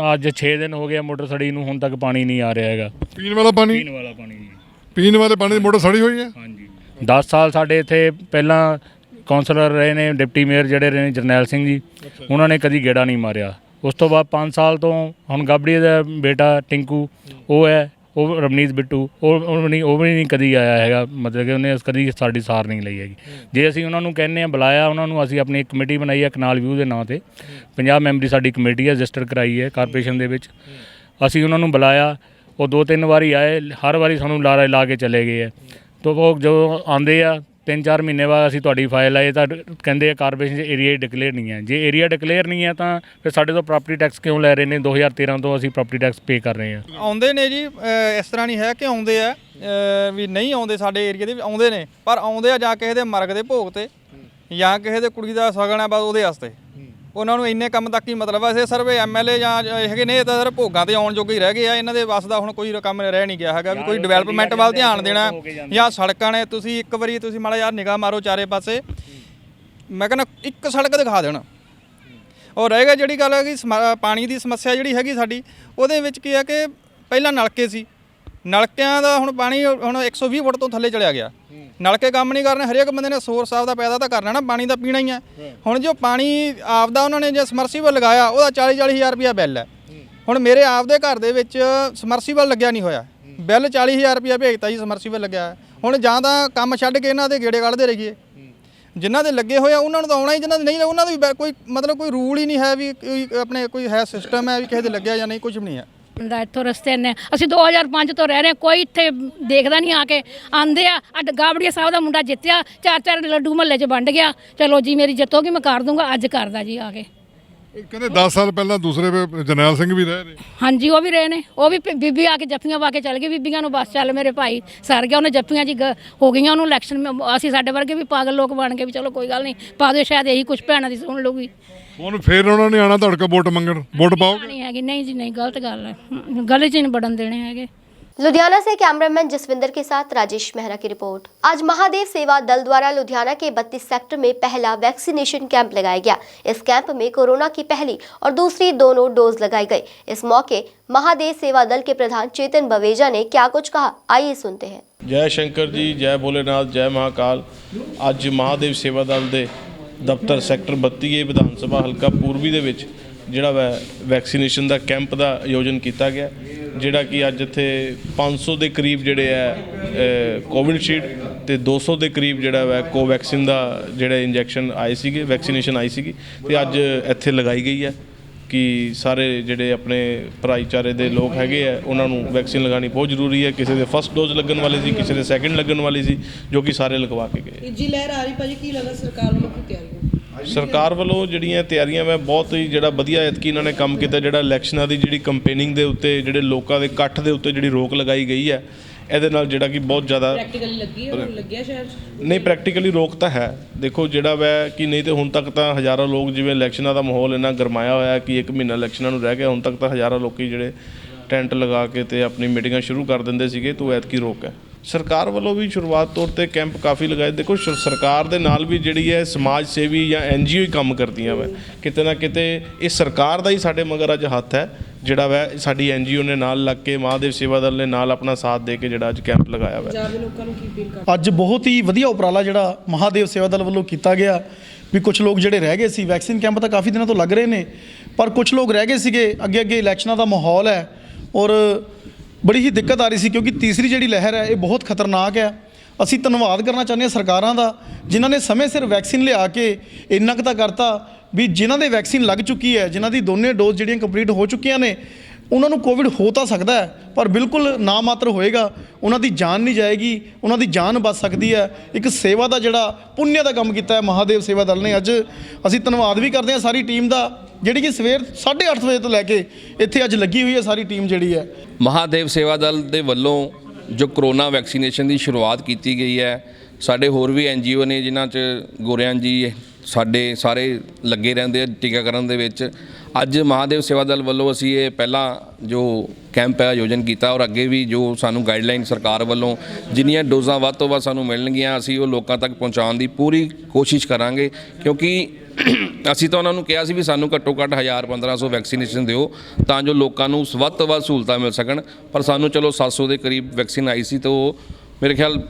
ਅੱਜ 6 ਦਿਨ ਹੋ ਗਏ ਮੋਟਰ ਸੜੀ ਨੂੰ, ਹੁਣ ਤੱਕ ਪਾਣੀ ਨਹੀਂ ਆ ਰਿਹਾ ਹੈਗਾ। ਪੀਣ ਵਾਲਾ ਪਾਣੀ ਪੀਣ ਵਾਲਾ ਪਾਣੀ ਜੀ, ਪੀਣ ਵਾਲੇ ਪਾਣੀ ਦੀ ਮੋਟਰ ਸੜੀ ਹੋਈ ਹੈ। ਹਾਂਜੀ 10 ਸਾਲ ਸਾਡੇ ਇੱਥੇ ਪਹਿਲਾਂ ਕੌਂਸਲਰ ਰਹੇ ਨੇ, ਡਿਪਟੀ ਮੇਅਰ ਜਿਹੜੇ ਰਹੇ ਨੇ ਜਰਨੈਲ ਸਿੰਘ ਜੀ, ਉਹਨਾਂ ਨੇ ਕਦੀ ਗੇੜਾ ਨਹੀਂ ਮਾਰਿਆ। ਉਸ ਤੋਂ ਬਾਅਦ 5 ਸਾਲ ਤੋਂ ਹੁਣ ਗਾਬੜੀ ਦਾ ਬੇਟਾ ਟਿੰਕੂ ਉਹ ਹੈ, ਉਹ ਰਵਨੀਤ ਬਿੱਟੂ, ਉਹ ਵੀ ਨਹੀਂ ਕਦੀ ਆਇਆ ਹੈਗਾ, ਮਤਲਬ ਕਿ ਉਹਨੇ ਕਦੀ ਸਾਡੀ ਸਾਰ ਨਹੀਂ ਲਈ ਹੈਗੀ। ਜੇ ਅਸੀਂ ਉਹਨਾਂ ਨੂੰ ਕਹਿੰਦੇ ਹਾਂ, ਬੁਲਾਇਆ ਉਹਨਾਂ ਨੂੰ, ਅਸੀਂ ਆਪਣੀ ਇੱਕ ਕਮੇਟੀ ਬਣਾਈ ਹੈ ਕਨਾਲ ਵਿਊ ਦੇ ਨਾਂ 'ਤੇ, 50 ਮੈਂਬਰੀ ਸਾਡੀ ਕਮੇਟੀ ਹੈ, ਰਜਿਸਟਰ ਕਰਾਈ ਹੈ ਕਾਰਪੋਰੇਸ਼ਨ ਦੇ ਵਿੱਚ। ਅਸੀਂ ਉਹਨਾਂ ਨੂੰ ਬੁਲਾਇਆ, ਉਹ 2-3 ਵਾਰੀ ਆਏ, ਹਰ ਵਾਰੀ ਸਾਨੂੰ ਲਾਰੇ ਲਾ ਕੇ ਚਲੇ ਗਏ ਹੈ। ਤਾਂ ਉਹ ਜਦੋਂ ਆਉਂਦੇ ਆ 3-4 ਮਹੀਨੇ ਬਾਅਦ ਅਸੀਂ ਤੁਹਾਡੀ ਫਾਈਲ ਆਏ ਤਾਂ ਕਹਿੰਦੇ ਆ ਕਾਰਪੋਰੇਸ਼ਨ 'ਚ ਏਰੀਆ ਡਿਕਲੇਅਰ ਨਹੀਂ ਹੈ। ਜੇ ਏਰੀਆ ਡਿਕਲੇਅਰ ਨਹੀਂ ਹੈ ਤਾਂ ਫਿਰ ਸਾਡੇ ਤੋਂ ਪ੍ਰਾਪਰਟੀ ਟੈਕਸ ਕਿਉਂ ਲੈ ਰਹੇ ਨੇ? 2013 ਤੋਂ ਅਸੀਂ ਪ੍ਰਾਪਰਟੀ ਟੈਕਸ ਪੇ ਕਰ ਰਹੇ ਹਾਂ। ਆਉਂਦੇ ਨੇ ਜੀ, ਇਸ ਤਰ੍ਹਾਂ ਨਹੀਂ ਹੈ ਕਿ ਆਉਂਦੇ ਆ ਵੀ ਨਹੀਂ ਆਉਂਦੇ, ਸਾਡੇ ਏਰੀਆ ਦੇ ਵੀ ਆਉਂਦੇ ਨੇ, ਪਰ ਆਉਂਦੇ ਆ ਜਾਂ ਕਿਸੇ ਦੇ ਮਰਗ ਦੇ ਭੋਗ ਤੇ ਜਾਂ ਕਿਸੇ ਦੇ ਕੁੜੀ ਦਾ ਸਗਨ ਹੈ ਬਸ ਉਹਦੇ ਵਾਸਤੇ। ਉਹਨਾਂ ਨੂੰ ਇੰਨੇ ਕੰਮ ਤੱਕ ਹੀ ਮਤਲਬ ਹੈ। ਸਿਰਫ MLA ਜਾਂ ਹੈਗੇ ਨੇ, ਇਹ ਤਾਂ ਸਿਰਫ ਭੋਗਾਂ ਤੇ ਆਉਣ ਜੋਗੇ ਹੀ ਰਹਿ ਗਏ ਆ। ਇਹਨਾਂ ਦੇ ਵੱਸ ਦਾ ਹੁਣ ਕੋਈ ਕੰਮ ਰਹਿ ਨਹੀਂ ਗਿਆ ਹੈਗਾ ਵੀ ਕੋਈ ਡਿਵੈਲਪਮੈਂਟ ਵੱਲ ਧਿਆਨ ਦੇਣਾ ਜਾਂ ਸੜਕਾਂ ਨੇ। ਤੁਸੀਂ ਇੱਕ ਵਾਰੀ ਤੁਸੀਂ ਮਾੜਾ ਯਾਰ ਨਿਗਾਹ ਮਾਰੋ ਚਾਰੇ ਪਾਸੇ, ਮੈਂ ਕਹਿੰਦਾ ਇੱਕ ਸੜਕ ਦਿਖਾ ਦੇਣਾ। ਔਰ ਰਹੇਗਾ ਜਿਹੜੀ ਗੱਲ ਹੈਗੀ ਪਾਣੀ ਦੀ ਸਮੱਸਿਆ ਜਿਹੜੀ ਹੈਗੀ ਸਾਡੀ, ਉਹਦੇ ਵਿੱਚ ਕੀ ਹੈ ਕਿ ਪਹਿਲਾਂ ਨਲਕੇ ਸੀ, ਨਲਕਿਆਂ ਦਾ ਹੁਣ ਪਾਣੀ ਹੁਣ 120 ਫੁੱਟ ਤੋਂ ਥੱਲੇ ਚਲਿਆ ਗਿਆ। ਨਲਕੇ ਕੰਮ ਨਹੀਂ ਕਰਨੇ, ਹਰੇਕ ਬੰਦੇ ਨੇ ਸੋਰਸ ਆਪਦਾ ਪੈਦਾ ਤਾਂ ਕਰਨਾ ਨਾ, ਪਾਣੀ ਦਾ ਪੀਣਾ ਹੀ ਹੈ। ਹੁਣ ਜੋ ਪਾਣੀ ਆਪਦਾ ਉਹਨਾਂ ਨੇ ਜੇ ਸਮਰਸੀਬਲ ਲਗਾਇਆ ਉਹਦਾ 40-40 ਹਜ਼ਾਰ ਰੁਪਇਆ ਬਿੱਲ ਹੈ। ਹੁਣ ਮੇਰੇ ਆਪਦੇ ਘਰ ਦੇ ਵਿੱਚ ਸਮਰਸੀਬਲ ਲੱਗਿਆ ਨਹੀਂ ਹੋਇਆ, ਬਿੱਲ 40 ਹਜ਼ਾਰ ਰੁਪਇਆ ਭੇਜਤਾ ਜੀ ਸਮਰਸੀਬਲ ਲੱਗਿਆ। ਹੁਣ ਜਾਂ ਤਾਂ ਕੰਮ ਛੱਡ ਕੇ ਇਹਨਾਂ ਦੇ ਗੇੜੇ ਕੱਢਦੇ ਰਹੀਏ, ਜਿਨ੍ਹਾਂ ਦੇ ਲੱਗੇ ਹੋਏ ਆ ਉਹਨਾਂ ਨੂੰ ਤਾਂ ਆਉਣਾ ਹੀ, ਜਿਨ੍ਹਾਂ ਦੇ ਨਹੀਂ ਉਹਨਾਂ ਦਾ ਵੀ ਕੋਈ ਮਤਲਬ ਕੋਈ ਰੂਲ ਹੀ ਨਹੀਂ ਹੈ ਵੀ ਕੋਈ ਆਪਣੇ ਕੋਈ ਹੈ ਸਿਸਟਮ ਹੈ ਵੀ ਕਿਸੇ ਦੇ ਲੱਗਿਆ ਜਾਂ ਨਹੀਂ, ਕੁਝ ਵੀ ਨਹੀਂ ਹੈ। ਇੱਥੋਂ ਰਸਤੇ ਨੇ ਅਸੀਂ 2005 ਤੋਂ ਰਹਿ ਰਹੇ, ਕੋਈ ਇੱਥੇ ਦੇਖਦਾ ਨਹੀਂ ਆ ਕੇ ਆਂਦੇ ਆ। ਗਾਬੜੀਆ ਸਾਹਿਬ ਦਾ ਮੁੰਡਾ ਜਿੱਤਿਆ, 4-4 ਲੱਡੂ ਮਹੱਲੇ 'ਚ ਵੰਡ ਗਿਆ, ਚਲੋ ਜੀ ਮੇਰੀ ਜਿੱਤ ਹੋ ਗਈ, ਮੈਂ ਕਰ ਦੂੰਗਾ। ਅੱਜ ਕਰਦਾ ਜੀ ਆ ਕੇ। ਕਹਿੰਦੇ 10 ਸਾਲ ਪਹਿਲਾਂ ਦੂਸਰੇ ਜਰਨੈਲ ਸਿੰਘ ਵੀ ਰਹੇ ਨੇ। ਹਾਂਜੀ ਉਹ ਵੀ ਰਹੇ ਨੇ, ਉਹ ਵੀ ਬੀਬੀ ਆ ਕੇ ਜੱਫੀਆਂ ਪਾ ਕੇ ਚੱਲ ਗਈ। ਬੀਬੀਆਂ ਨੂੰ ਬਸ ਚੱਲ ਮੇਰੇ ਭਾਈ ਸਰ ਗਿਆ, ਉਹਨੇ ਜੱਫੀਆਂ ਜੀ ਹੋ ਗਈਆਂ ਉਹਨੂੰ ਇਲੈਕਸ਼ਨ। ਅਸੀਂ ਸਾਡੇ ਵਰਗੇ ਵੀ ਪਾਗਲ ਲੋਕ ਬਣ ਕੇ ਵੀ ਚਲੋ ਕੋਈ ਗੱਲ ਨਹੀਂ ਪਾ ਦਿਓ, ਸ਼ਾਇਦ ਇਹੀ ਕੁਝ ਭੈਣਾਂ ਦੀ ਸੁਣ ਲਊਗੀ। ਹੁਣ ਫੇਰ ਉਹਨਾਂ ਨੇ ਆਣਾ ਤੁਹਾਡੇ ਕੋਲ ਵੋਟ ਮੰਗਣ, ਵੋਟ ਪਾਓਗੇ? ਨਹੀਂ ਹੈਗੀ, ਨਹੀਂ ਜੀ ਨਹੀਂ, ਗਲਤ ਗੱਲ ਹੈ, ਗਲੀ 'ਚ ਨਹੀਂ ਵੜਨ ਦੇਣੇ ਹੈਗੇ। लुधियाना से कैमरामैन जसविंदर के साथ राजेश मेहरा की रिपोर्ट। आज महादेव सेवा दल द्वारा लुधियाना के 32 सेक्टर में पहला वैक्सीनेशन कैंप लगाया गया। इस कैंप में कोरोना की पहली और दूसरी दोनों डोज लगाई गई। इस मौके महादेव सेवा दल के प्रधान चेतन बवेजा ने क्या कुछ कहा, आइए सुनते हैं। जय शंकर जी, जय भोलेनाथ, जय महाकाल। ਅੱਜ महादेव सेवा दल ਦੇ ਦਫ਼ਤਰ ਸੈਕਟਰ 32 ਵਿਧਾਨ ਸਭਾ ਹਲਕਾ ਪੂਰਬੀ ਦੇ ਵਿੱਚ ਜਿਹੜਾ ਵੈਕਸੀਨੇਸ਼ਨ ਦਾ ਕੈਂਪ ਦਾ ਆਯੋਜਨ ਕੀਤਾ ਗਿਆ, ਜਿਹੜਾ ਕਿ ਅੱਜ ਇੱਥੇ 500 ਦੇ ਕਰੀਬ ਜਿਹੜੇ ਹੈ ਕੋਵਿਡਸ਼ੀਲਡ ਤੇ 200 ਦੇ ਕਰੀਬ ਜਿਹੜਾ ਵਾ ਕੋਵੈਕਸਿਨ ਦਾ ਜਿਹੜਾ ਇੰਜੈਕਸ਼ਨ ਆਏ ਸੀਗੇ, ਵੈਕਸੀਨੇਸ਼ਨ ਆਈ ਸੀਗੀ ਤੇ ਅੱਜ ਇੱਥੇ ਲਗਾਈ ਗਈ ਹੈ ਕਿ ਸਾਰੇ ਜਿਹੜੇ ਆਪਣੇ ਭਾਈਚਾਰੇ ਦੇ ਲੋਕ ਹੈਗੇ ਆ ਉਹਨਾਂ ਨੂੰ ਵੈਕਸੀਨ ਲਗਾਉਣੀ ਬਹੁਤ ਜ਼ਰੂਰੀ ਹੈ। ਕਿਸੇ ਦੇ ਫਸਟ ਡੋਜ਼ ਲੱਗਣ ਵਾਲੀ ਸੀ, ਕਿਸੇ ਦੇ ਸੈਕਿੰਡ ਲੱਗਣ ਵਾਲੀ ਸੀ, ਜੋ ਕਿ ਸਾਰੇ ਲਗਵਾ ਕੇ ਗਏ। ਜੀ ਲਹਿਰ ਆ ਰਹੀ ਭਾਜੀ, ਕੀ ਲੱਗਾ ਸਰਕਾਰ ਵੱਲੋਂ ਕੀ ਤਿਆਰੀਆਂ? ਸਰਕਾਰ ਵੱਲੋਂ ਜਿਹੜੀਆਂ ਤਿਆਰੀਆਂ ਮੈਂ ਬਹੁਤ ਹੀ ਜਿਹੜਾ ਵਧੀਆ ਐਤਕੀ ਇਹਨਾਂ ਨੇ ਕੰਮ ਕੀਤਾ, ਜਿਹੜਾ ਇਲੈਕਸ਼ਨਾਂ ਦੀ ਜਿਹੜੀ ਕੰਪੇਨਿੰਗ ਦੇ ਉੱਤੇ ਜਿਹੜੇ ਲੋਕਾਂ ਦੇ ਇਕੱਠ ਦੇ ਉੱਤੇ ਜਿਹੜੀ ਰੋਕ ਲਗਾਈ ਗਈ ਹੈ, ਇਹਦੇ ਨਾਲ ਜਿਹੜਾ ਕਿ ਬਹੁਤ ਜ਼ਿਆਦਾ ਪ੍ਰੈਕਟੀਕਲੀ ਲੱਗੀ ਹੈ, ਲੱਗਿਆ ਸ਼ਹਿਰ 'ਚ? ਨਹੀਂ, ਪ੍ਰੈਕਟੀਕਲੀ ਰੋਕ ਤਾਂ ਹੈ। ਦੇਖੋ ਜਿਹੜਾ ਵੈ ਕਿ ਨਹੀਂ ਤੇ ਹੁਣ ਤੱਕ ਤਾਂ ਹਜ਼ਾਰਾਂ ਲੋਕ, ਜਿਵੇਂ ਇਲੈਕਸ਼ਨਾਂ ਦਾ ਮਾਹੌਲ ਇੰਨਾ ਗਰਮਾਇਆ ਹੋਇਆ ਕਿ 1 ਮਹੀਨਾ ਇਲੈਕਸ਼ਨਾਂ ਨੂੰ ਰਹਿ ਗਿਆ, ਹੁਣ ਤੱਕ ਤਾਂ ਹਜ਼ਾਰਾਂ ਲੋਕੀ ਜਿਹੜੇ ਟੈਂਟ ਲਗਾ ਕੇ ਤੇ ਆਪਣੀ ਮੀਟਿੰਗਾਂ ਸ਼ੁਰੂ ਕਰ ਦਿੰਦੇ ਸੀਗੇ, ਤਾਂ ਐਤਕੀ ਰੋਕ ਹੈ। ਸਰਕਾਰ ਵੱਲੋਂ ਵੀ ਸ਼ੁਰੂਆਤ ਤੌਰ ਤੇ ਕੈਂਪ ਕਾਫੀ ਲਗਾਏ। ਦੇਖੋ ਸਰਕਾਰ ਦੇ ਨਾਲ ਵੀ ਜਿਹੜੀ ਹੈ ਸਮਾਜ ਸੇਵੀ ਜਾਂ NGO ਹੀ ਕੰਮ ਕਰਦੀਆਂ ਵਾ, ਕਿਤੇ ਨਾ ਕਿਤੇ ਇਹ ਸਰਕਾਰ ਦਾ ਹੀ ਸਾਡੇ ਮਗਰ ਅੱਜ ਹੱਥ ਹੈ, ਜਿਹੜਾ ਵੈ ਸਾਡੀ NGO ਨੇ ਨਾਲ ਲੱਗ ਕੇ, ਮਹਾਦੇਵ ਸੇਵਾ ਦਲ ਨੇ ਨਾਲ ਆਪਣਾ ਸਾਥ ਦੇ ਕੇ ਜਿਹੜਾ ਅੱਜ ਕੈਂਪ ਲਗਾਇਆ ਵਾ। ਲੋਕਾਂ ਨੂੰ ਕੀ ਅਪੀਲ ਕਰ? ਅੱਜ ਬਹੁਤ ਹੀ ਵਧੀਆ ਉਪਰਾਲਾ ਜਿਹੜਾ ਮਹਾਦੇਵ ਸੇਵਾ ਦਲ ਵੱਲੋਂ ਕੀਤਾ ਗਿਆ ਵੀ ਕੁਝ ਲੋਕ ਜਿਹੜੇ ਰਹਿ ਗਏ ਸੀ, ਵੈਕਸੀਨ ਕੈਂਪ ਤਾਂ ਕਾਫੀ ਦਿਨਾਂ ਤੋਂ ਲੱਗ ਰਹੇ ਨੇ, ਪਰ ਕੁਝ ਲੋਕ ਰਹਿ ਗਏ ਸੀਗੇ। ਅੱਗੇ ਇਲੈਕਸ਼ਨਾਂ ਦਾ ਮਾਹੌਲ ਹੈ ਔਰ ਬੜੀ ਹੀ ਦਿੱਕਤ ਆ ਰਹੀ ਸੀ, ਕਿਉਂਕਿ ਤੀਸਰੀ ਜਿਹੜੀ ਲਹਿਰ ਹੈ ਇਹ ਬਹੁਤ ਖਤਰਨਾਕ ਹੈ। ਅਸੀਂ ਧੰਨਵਾਦ ਕਰਨਾ ਚਾਹੁੰਦੇ ਹਾਂ ਸਰਕਾਰਾਂ ਦਾ, ਜਿਨ੍ਹਾਂ ਨੇ ਸਮੇਂ ਸਿਰ ਵੈਕਸੀਨ ਲਿਆ ਕੇ ਇੰਨਾ ਕੁ ਤਾਂ ਕਰਤਾ ਵੀ ਜਿਨ੍ਹਾਂ ਦੇ ਵੈਕਸੀਨ ਲੱਗ ਚੁੱਕੀ ਹੈ, ਜਿਨ੍ਹਾਂ ਦੀ ਦੋਨੇ ਡੋਜ਼ ਜਿਹੜੀਆਂ ਕੰਪਲੀਟ ਹੋ ਚੁੱਕੀਆਂ ਨੇ, ਉਹਨਾਂ ਨੂੰ ਕੋਵਿਡ ਹੋ ਤਾਂ ਸਕਦਾ ਹੈ ਪਰ ਬਿਲਕੁਲ ਨਾ ਮਾਤਰ ਹੋਏਗਾ, ਉਹਨਾਂ ਦੀ ਜਾਨ ਨਹੀਂ ਜਾਏਗੀ, ਉਹਨਾਂ ਦੀ ਜਾਨ ਬਚ ਸਕਦੀ ਹੈ। ਇੱਕ ਸੇਵਾ ਦਾ ਜਿਹੜਾ ਪੁੰਨਿਆ ਦਾ ਕੰਮ ਕੀਤਾ ਹੈ ਮਹਾਦੇਵ ਸੇਵਾ ਦਲ ਨੇ। ਅੱਜ ਅਸੀਂ ਧੰਨਵਾਦ ਵੀ ਕਰਦੇ ਹਾਂ ਸਾਰੀ ਟੀਮ ਦਾ, ਜਿਹੜੀ ਕਿ ਸਵੇਰ 8:30 ਵਜੇ ਤੋਂ ਲੈ ਕੇ ਇੱਥੇ ਅੱਜ ਲੱਗੀ ਹੋਈ ਹੈ ਸਾਰੀ ਟੀਮ ਜਿਹੜੀ ਹੈ। ਮਹਾਦੇਵ ਸੇਵਾ ਦਲ ਦੇ ਵੱਲੋਂ ਜੋ ਕਰੋਨਾ ਵੈਕਸੀਨੇਸ਼ਨ ਦੀ ਸ਼ੁਰੂਆਤ ਕੀਤੀ ਗਈ ਹੈ, ਸਾਡੇ ਹੋਰ ਵੀ NGO ਨੇ ਜਿਨ੍ਹਾਂ 'ਚ ਗੋਰਿਆਂ ਜੀ ਸਾਡੇ ਸਾਰੇ ਲੱਗੇ ਰਹਿੰਦੇ ਆ ਟੀਕਾਕਰਨ ਦੇ ਵਿੱਚ। ਅੱਜ ਮਹਾਦੇਵ ਸੇਵਾ ਦਲ ਵੱਲੋਂ ਅਸੀਂ ਇਹ ਪਹਿਲਾ ਜੋ ਕੈਂਪ ਹੈ ਆਯੋਜਨ ਕੀਤਾ ਔਰ ਅੱਗੇ ਵੀ ਜੋ ਸਾਨੂੰ ਗਾਈਡਲਾਈਨ ਸਰਕਾਰ ਵੱਲੋਂ ਜਿੰਨੀਆਂ ਡੋਜ਼ਾਂ ਵੱਧ ਤੋਂ ਵੱਧ ਸਾਨੂੰ ਮਿਲਣਗੀਆਂ, ਅਸੀਂ ਉਹ ਲੋਕਾਂ ਤੱਕ ਪਹੁੰਚਾਉਣ ਦੀ ਪੂਰੀ ਕੋਸ਼ਿਸ਼ ਕਰਾਂਗੇ, ਕਿਉਂਕਿ ਅਸੀਂ ਤਾਂ ਉਹਨਾਂ ਨੂੰ ਕਿਹਾ ਸੀ ਵੀ ਸਾਨੂੰ ਘੱਟੋ ਘੱਟ 1000-1500 ਵੈਕਸੀਨੇਸ਼ਨ ਦਿਓ ਤਾਂ ਜੋ ਲੋਕਾਂ ਨੂੰ ਵੱਧ ਤੋਂ ਵੱਧ ਸਹੂਲਤਾਂ ਮਿਲ ਸਕਣ। ਪਰ ਸਾਨੂੰ ਚਲੋ 700 ਦੇ ਕਰੀਬ ਵੈਕਸੀਨ ਆਈ ਸੀ, ਤਾਂ ਉਹ ਮੇਰੇ ਖਿਆਲ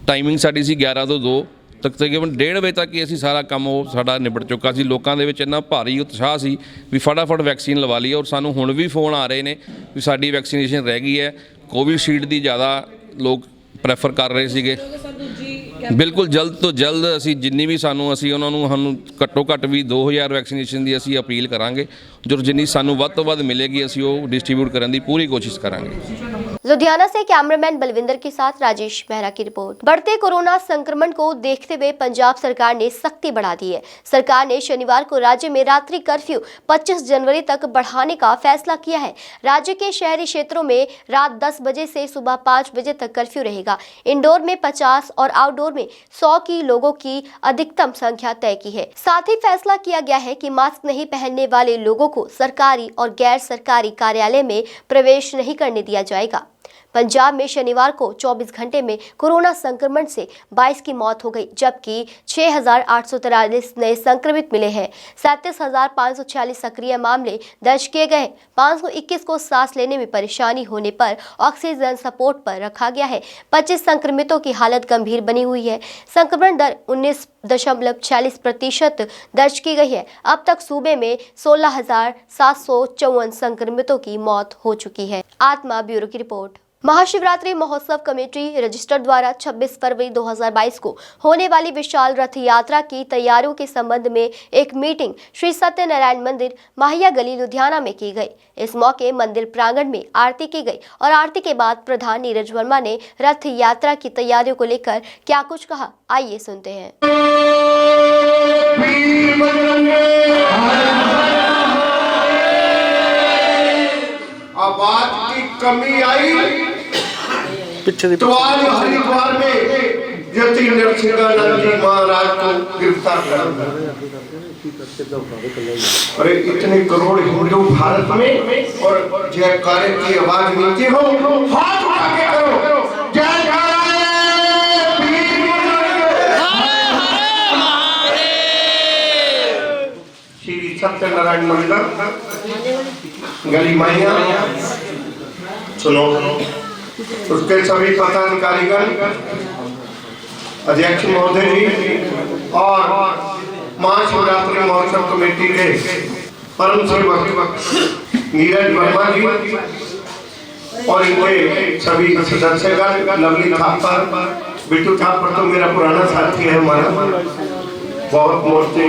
ਟਾਈਮਿੰਗ ਸਾਡੀ ਸੀ 11 ਤੋਂ 2 ਤਕਰੀਬਨ 1:30 ਵਜੇ ਤੱਕ ਹੀ ਅਸੀਂ ਸਾਰਾ ਕੰਮ ਉਹ ਸਾਡਾ ਨਿਬੜ ਚੁੱਕਾ ਸੀ। ਲੋਕਾਂ ਦੇ ਵਿੱਚ ਇੰਨਾ ਭਾਰੀ ਉਤਸ਼ਾਹ ਸੀ ਵੀ ਫਟਾਫਟ ਵੈਕਸੀਨ ਲਵਾ ਲਈ, ਔਰ ਸਾਨੂੰ ਹੁਣ ਵੀ ਫੋਨ ਆ ਰਹੇ ਨੇ ਵੀ ਸਾਡੀ ਵੈਕਸੀਨੇਸ਼ਨ ਰਹਿ ਗਈ ਹੈ। ਕੋਵਿਸ਼ੀਲਡ ਦੀ ਜ਼ਿਆਦਾ ਲੋਕ ਪ੍ਰੈਫਰ ਕਰ ਰਹੇ ਸੀਗੇ। ਬਿਲਕੁਲ ਜਲਦ ਤੋਂ ਜਲਦ ਅਸੀਂ ਜਿੰਨੀ ਵੀ ਸਾਨੂੰ ਉਹਨਾਂ ਨੂੰ ਘੱਟੋ ਘੱਟ ਵੀ 2000 ਵੈਕਸੀਨੇਸ਼ਨ ਦੀ ਅਸੀਂ ਅਪੀਲ ਕਰਾਂਗੇ, ਜੋ ਜਿੰਨੀ ਸਾਨੂੰ ਵੱਧ ਤੋਂ ਵੱਧ ਮਿਲੇਗੀ ਅਸੀਂ ਉਹ ਡਿਸਟ੍ਰੀਬਿਊਟ ਕਰਨ ਦੀ पूरी कोशिश करेंगे। लुधियाना से कैमरामैन बलविंदर के साथ राजेश मेहरा की रिपोर्ट। बढ़ते कोरोना संक्रमण को देखते हुए पंजाब सरकार ने सख्ती बढ़ा दी है। सरकार ने शनिवार को राज्य में रात्रि कर्फ्यू 25 जनवरी तक बढ़ाने का फैसला किया है। राज्य के शहरी क्षेत्रों में रात 10 बजे से सुबह 5 बजे तक कर्फ्यू रहेगा। इंडोर में 50 और आउटडोर में 100 की लोगों की अधिकतम संख्या तय की है। साथ ही फैसला किया गया है कि मास्क नहीं पहनने वाले लोगों को सरकारी और गैर सरकारी कार्यालय में प्रवेश नहीं करने दिया जाएगा। पंजाब में शनिवार को 24 घंटे में कोरोना संक्रमण से 22 की मौत हो गई, जबकि 6,843 नए संक्रमित मिले हैं। 37,546 सक्रिय मामले दर्ज किए गए। 521 को सांस लेने में परेशानी होने पर ऑक्सीजन सपोर्ट पर रखा गया है। 25 संक्रमितों की हालत गंभीर बनी हुई है। संक्रमण दर 19.46% दर्ज की गई है। अब तक सूबे में 16,754 संक्रमितों की मौत हो चुकी है। आत्मा ब्यूरो की रिपोर्ट। महाशिवरात्रि महोत्सव कमेटी रजिस्टर द्वारा 26 फरवरी 2022 को होने वाली विशाल रथ यात्रा की तैयारियों के संबंध में एक मीटिंग श्री सत्यनारायण मंदिर माहिया गली लुधियाना में की गई। इस मौके मंदिर प्रांगण में आरती की गई और आरती के बाद प्रधान नीरज वर्मा ने रथ यात्रा की तैयारियों को लेकर क्या कुछ कहा, आइए सुनते हैं। आवाज की कमी आई तो आज हरिद्वार में यति नरसिंहानंद जी महाराज को गिरफ्तार कर दिया। अरे इतने करोड़ हिंदू भारत में और जयकारे की आवाज नीचे हो, हाथ उठा के करो श्री सत्यनारायण मंदिर गली माइया सुनो, उसके सभी पदाधिकारीगण, अध्यक्ष महोदय जी और महाशिवरात्रि महोत्सव कमेटी के परम सेवक नीरज वर्मा जी और इनके सभी सदस्यगण, लवली थापर, बिट्टू थापर तो मेरा पुराना साथी है, हमारा बहुत मोर्चे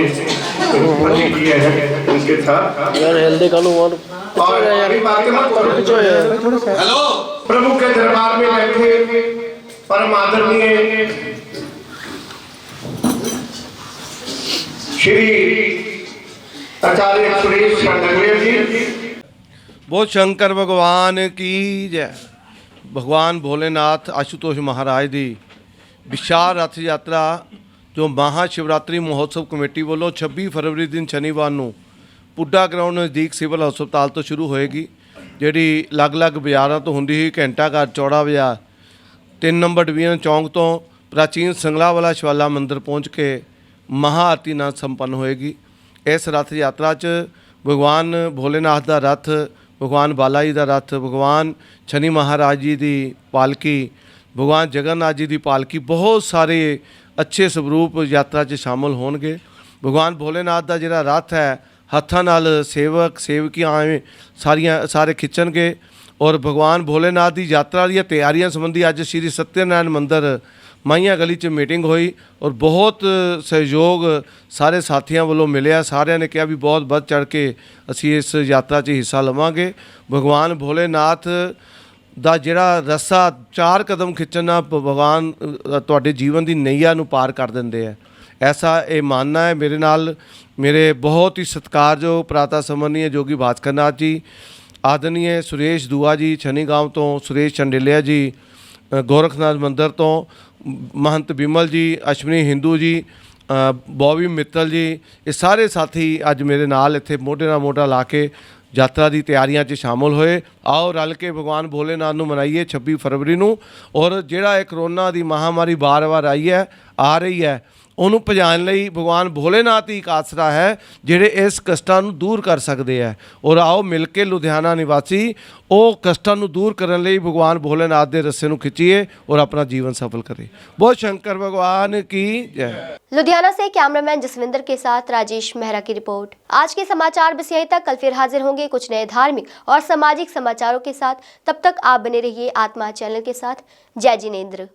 किए हैं उनके साथ। और अभी बातें मत करो। हेलो, प्रभु के दरबार में बैठे परम आदरणीय श्री आचार्य सुरेश शांडलिया जी। बोल शंकर भगवान की जय। भगवान भोलेनाथ आशुतोष महाराज दी विशाल रथ यात्रा जो महाशिवरात्रि महोत्सव कमेटी वालों 26 फरवरी दिन शनिवार ਨੂੰ ਪੁੱਡਾ ਗਰਾਊਂਡ ਨਜ਼ਦੀਕ ਸਿਵਲ ਹਸਪਤਾਲ ਤੋਂ ਸ਼ੁਰੂ ਹੋਏਗੀ, ਜਿਹੜੀ ਅਲੱਗ-ਅਲੱਗ ਬਾਜ਼ਾਰਾਂ ਤੋਂ ਹੁੰਦੀ ਹੋਈ ਘੰਟਾ ਘਰ ਚੌੜਾ ਬਾਜ਼ਾਰ 3 ਨੰਬਰ ਡਿਵੀਜ਼ਨ ਚੌਂਕ ਤੋਂ ਪ੍ਰਾਚੀਨ ਸੰਗਲਾ ਵਾਲਾ ਸ਼ਿਵਾਲਾ ਮੰਦਿਰ ਪਹੁੰਚ ਕੇ ਮਹਾ ਆਰਤੀ ਨਾਲ ਸੰਪੰਨ ਹੋਏਗੀ। ਇਸ ਰਥ ਯਾਤਰਾ 'ਚ ਭਗਵਾਨ ਭੋਲੇਨਾਥ ਦਾ ਰਥ, ਭਗਵਾਨ ਬਾਲਾ ਜੀ ਦਾ ਰਥ, ਭਗਵਾਨ ਸ਼ਨੀ ਮਹਾਰਾਜ ਜੀ ਦੀ ਪਾਲਕੀ, ਭਗਵਾਨ ਜਗਨਨਾਥ ਜੀ ਦੀ ਪਾਲਕੀ, ਬਹੁਤ ਸਾਰੇ अच्छे स्वरूप यात्रा 'ਚ शामिल होणगे। भगवान भोलेनाथ का जिहड़ा रथ है हत्थां नाल सेवक सेवकियां सारे खिंचणगे और भगवान भोलेनाथ की यात्रा दी तैयारियां संबंधी अज श्री सत्यनारायण मंदिर माइया गली 'ਚ मीटिंग हुई और बहुत सहयोग सारे साथियों वालों मिलिया। सारिਆਂ ने कहा भी बहुत बढ़ चढ़ के असीं इस यात्रा 'ਚ हिस्सा लवांगे। भगवान भोलेनाथ ਦਾ ਜਿਹੜਾ ਰੱਸਾ 4 ਕਦਮ ਖਿੱਚਣਾ ਭਗਵਾਨ ਤੁਹਾਡੇ ਜੀਵਨ ਦੀ ਨਈਆ ਨੂੰ ਪਾਰ ਕਰ ਦਿੰਦੇ ਆ, ਐਸਾ ਇਹ ਮੰਨਣਾ ਹੈ। ਮੇਰੇ ਨਾਲ ਮੇਰੇ ਬਹੁਤ ਹੀ ਸਤਿਕਾਰਯੋਗ ਪ੍ਰਾਤਾ ਸਮਰਨੀय जोगी भास्कर नाथ जी, आदरणीय सुरेश दुआ जी छनी गांव तो, सुरेश चंडेलिया जी गोरखनाथ मंदिर तो, महंत बिमल जी, अश्विनी हिंदू जी, बॉबी मित्तल जी, ये सारे साथी अज मेरे नाल इत्थे मोढे नाल मोढा ला के यात्रा की तैयारियां 'ਚ शामिल होए। आओ रल के भगवान भोलेनाथ ਨੂੰ मनाइए 26 फरवरी ਨੂੰ। और ਜਿਹੜਾ ਇਹ कोरोना की महामारी बार बार आई है आ रही है, ਉਹਨੂੰ ਭਜਾਉਣ ਲਈ ਭਗਵਾਨ ਭੋਲੇਨਾਥ ਹੀ ਇੱਕ ਆਸਰਾ ਹੈ ਜਿਹੜੇ ਇਸ ਕਸ਼ਟਾਂ ਨੂੰ ਦੂਰ ਕਰ ਸਕਦੇ ਹੈ। ਔਰ ਆਓ ਮਿਲ ਕੇ ਲੁਧਿਆਣਾ ਨਿਵਾਸੀ ਉਹ ਕਸ਼ਟਾਂ ਨੂੰ ਦੂਰ ਕਰਨ ਲਈ ਭਗਵਾਨ ਭੋਲੇਨਾਥ ਦੇ ਰੱਸੇ ਨੂੰ ਖਿੱਚੀਏ और अपना जीवन सफल करें। बोल शंकर भगवान की जय। लुधियाना से कैमरामैन जसविंदर के साथ राजेश मेहरा की रिपोर्ट। आज के समाचार बस यहीं तक। कल फिर हाजिर होंगे कुछ नए धार्मिक और सामाजिक समाचारों के साथ। तब तक आप बने रहिए आत्मा चैनल के साथ। जय जिनेंद्र।